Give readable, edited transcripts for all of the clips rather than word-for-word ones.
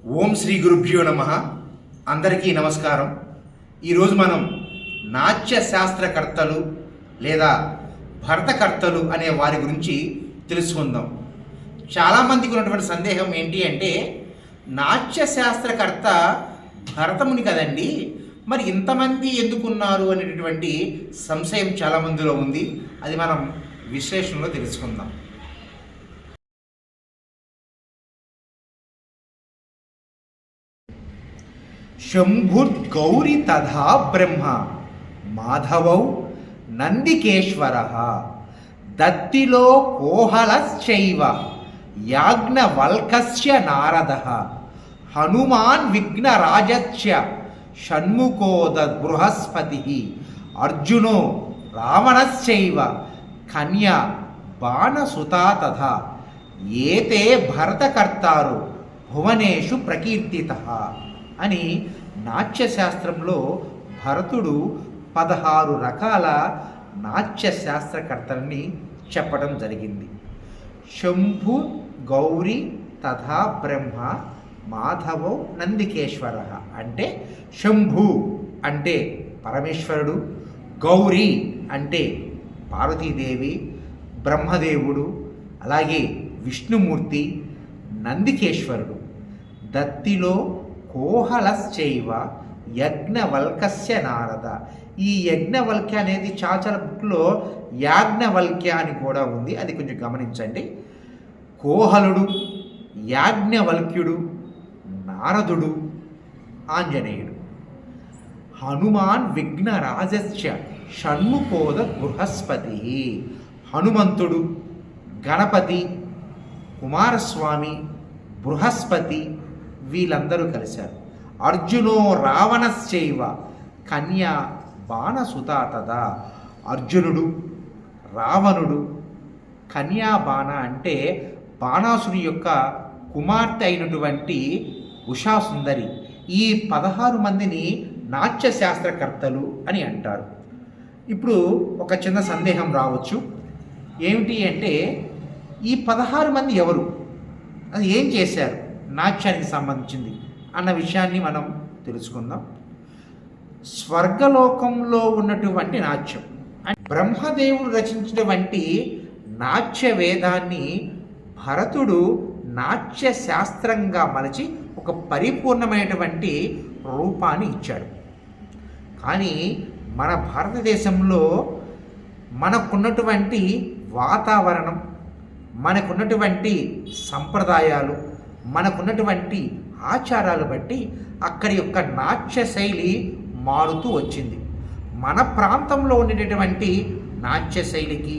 ఓం శ్రీ గురుభ్యో నమః. అందరికీ నమస్కారం. ఈరోజు మనం నాట్య శాస్త్రకర్తలు లేదా భరతకర్తలు అనే వారి గురించి తెలుసుకుందాం. చాలామందికి ఉన్నటువంటి సందేహం ఏంటి అంటే, నాట్య శాస్త్రకర్త భరతముని కదండి, మరి ఇంతమంది ఎందుకున్నారు అనేటటువంటి సంశయం చాలామందిలో ఉంది. అది మనం విశ్లేషణలో తెలుసుకుందాం. శంభుర్గౌరి తథా బ్రహ్మ మాధవౌ నందికేశ్వరః దత్తిలో కోహలశ్చైవ యాజ్ఞవల్కస్య నారదః హనుమాన్ విఘ్నరాజశ్చ షణ్ముఖో బృహస్పతిః అర్జునో రావణశ్చైవ కన్యా బాణసుతా తథా ఏతే భరతకర్తారు భువనేషు ప్రకీర్తితః అని నాట్యశాస్త్రంలో భరతుడు 16 రకాల నాట్య శాస్త్రకర్తల్ని చెప్పడం జరిగింది. శంభు గౌరి తథా బ్రహ్మ మాధవో నందికేశ్వర అంటే శంభు అంటే పరమేశ్వరుడు, గౌరీ అంటే పార్వతీదేవి, బ్రహ్మదేవుడు, అలాగే విష్ణుమూర్తి, నందికేశ్వరుడు. దత్తిలో కోహలశ్చైవ యజ్ఞవల్కస్య నారద. ఈ యజ్ఞవల్క్య అనేది చాచల బుక్లో యాజ్ఞవల్క్య అని కూడా ఉంది, అది కొంచెం గమనించండి. కోహలుడు, యాజ్ఞవల్క్యుడు, నారదుడు, ఆంజనేయుడు. హనుమాన్ విఘ్నరాజశ్చ షణ్ముఖోద బృహస్పతి. హనుమంతుడు, గణపతి, కుమారస్వామి, బృహస్పతి వీళ్ళందరూ కలిశారు. అర్జునో రావణశ్చైవ కన్యా బాణసుతా తదా. అర్జునుడు, రావణుడు, కన్యా బాణ అంటే బాణాసుని యొక్క కుమార్తె అయినటువంటి ఉషాసుందరి. ఈ 16 మందిని నాట్య శాస్త్రకర్తలు అని అంటారు. ఇప్పుడు ఒక చిన్న సందేహం రావచ్చు. ఏమిటి అంటే, ఈ 16 మంది ఎవరు, అది ఏం చేశారు నాట్యానికి సంబంధించింది అన్న విషయాన్ని మనం తెలుసుకుందాం. స్వర్గలోకంలో ఉన్నటువంటి నాట్యం, బ్రహ్మదేవుడు రచించినటువంటి నాట్య వేదాన్ని భరతుడు నాట్య శాస్త్రంగా మలచి ఒక పరిపూర్ణమైనటువంటి రూపాన్ని ఇచ్చాడు. కానీ మన భారతదేశంలో మనకున్నటువంటి వాతావరణం, మనకున్నటువంటి సంప్రదాయాలు, మనకున్నటువంటి ఆచారాలు బట్టి అక్కడి యొక్క నాట్య శైలి మారుతూ వచ్చింది. మన ప్రాంతంలో ఉండేటటువంటి నాట్య శైలికి,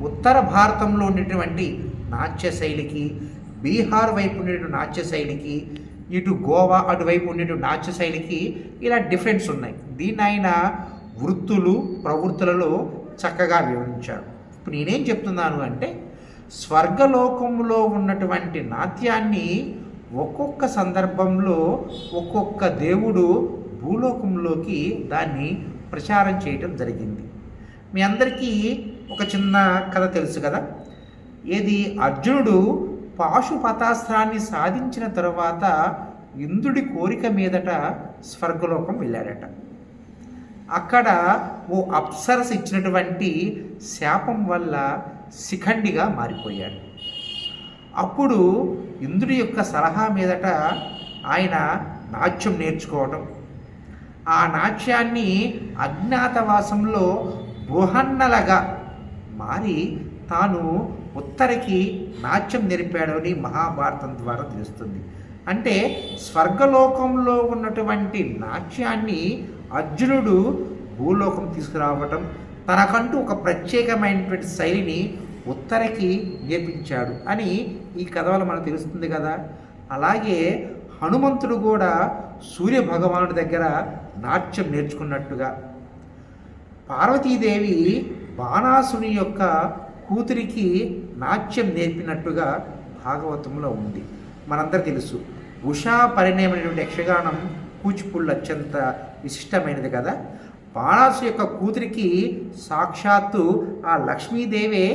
ఉత్తర భారతంలో ఉండేటువంటి నాట్య శైలికి, బీహార్ వైపు ఉండేటువంటి నాట్య శైలికి, ఇటు గోవా అటువైపు ఉండేటువంటి నాట్య శైలికి ఇలా డిఫరెన్స్ ఉన్నాయి. దీన్ని ఆయన వృత్తులు ప్రవృత్తులలో చక్కగా వివరించాడు. ఇప్పుడు నేనేం చెప్తున్నాను అంటే, స్వర్గలోకంలో ఉన్నటువంటి నాట్యాన్ని ఒక్కొక్క సందర్భంలో ఒక్కొక్క దేవుడు భూలోకంలోకి దాన్ని ప్రచారం చేయటం జరిగింది. మీ అందరికీ ఒక చిన్న కథ తెలుసు కదా. ఏది, అర్జునుడు పాశుపతాస్త్రాన్ని సాధించిన తరువాత ఇంద్రుడి కోరిక మీదట స్వర్గలోకం వెళ్ళాడట. అక్కడ ఓ అప్సరస ఇచ్చినటువంటి శాపం వల్ల శిఖండిగా మారిపోయాడు. అప్పుడు ఇంద్రుడి యొక్క సలహా మీదట ఆయన నాట్యం నేర్చుకోవడం, ఆ నాట్యాన్ని అజ్ఞాతవాసంలో బృహన్నలగా మారి తాను ఉత్తరకి నాట్యం నేర్పాడని మహాభారతం ద్వారా తెలుస్తుంది. అంటే స్వర్గలోకంలో ఉన్నటువంటి నాట్యాన్ని అర్జునుడు భూలోకం తీసుకురావటం, తనకంటూ ఒక ప్రత్యేకమైనటువంటి శైలిని ఉత్తరకి నేర్పించాడు అని ఈ కథ వల్ల మనకు తెలుస్తుంది కదా. అలాగే హనుమంతుడు కూడా సూర్య భగవానుడి దగ్గర నాట్యం నేర్చుకున్నట్టుగా, పార్వతీదేవి బాణాసుని యొక్క కూతురికి నాట్యం నేర్పినట్టుగా భాగవతంలో ఉంది. మనందరూ తెలుసు, ఉషా పరిణయమైనటువంటి యక్షగానం కూచిపూళ్ళు అత్యంత విశిష్టమైనది కదా. బాణాసు యొక్క కూతురికి సాక్షాత్తు ఆ లక్ష్మీదేవే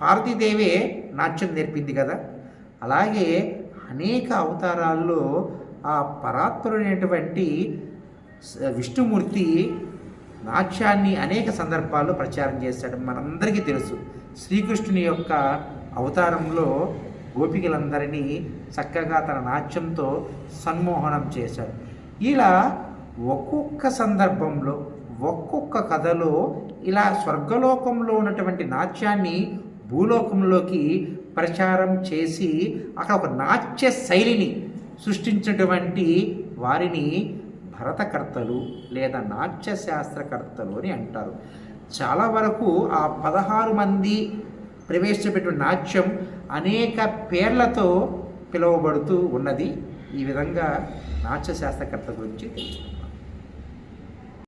పార్వతీదేవే నాట్యం నేర్పింది కదా. అలాగే అనేక అవతారాల్లో ఆ పరాత్పరుడైనటువంటి విష్ణుమూర్తి నాట్యాన్ని అనేక సందర్భాల్లో ప్రచారం చేశాడు. మనందరికీ తెలుసు శ్రీకృష్ణుని యొక్క అవతారంలో గోపికలందరినీ చక్కగా తన నాట్యంతో సన్మోహనం చేశాడు. ఇలా ఒక్కొక్క సందర్భంలో ఒక్కొక్క కథలో ఇలా స్వర్గలోకంలో ఉన్నటువంటి నాట్యాన్ని భూలోకంలోకి ప్రచారం చేసి అక్కడ ఒక నాట్య శైలిని సృష్టించినటువంటి వారిని భరతకర్తలు లేదా నాట్యశాస్త్రకర్తలు అని అంటారు. చాలా వరకు ఆ 16 మంది ప్రవేశపెట్టిన నాట్యం అనేక పేర్లతో పిలువబడుతూ ఉన్నది. ఈ విధంగా నాట్యశాస్త్రకర్త గురించి తెలుసుకుంటాం.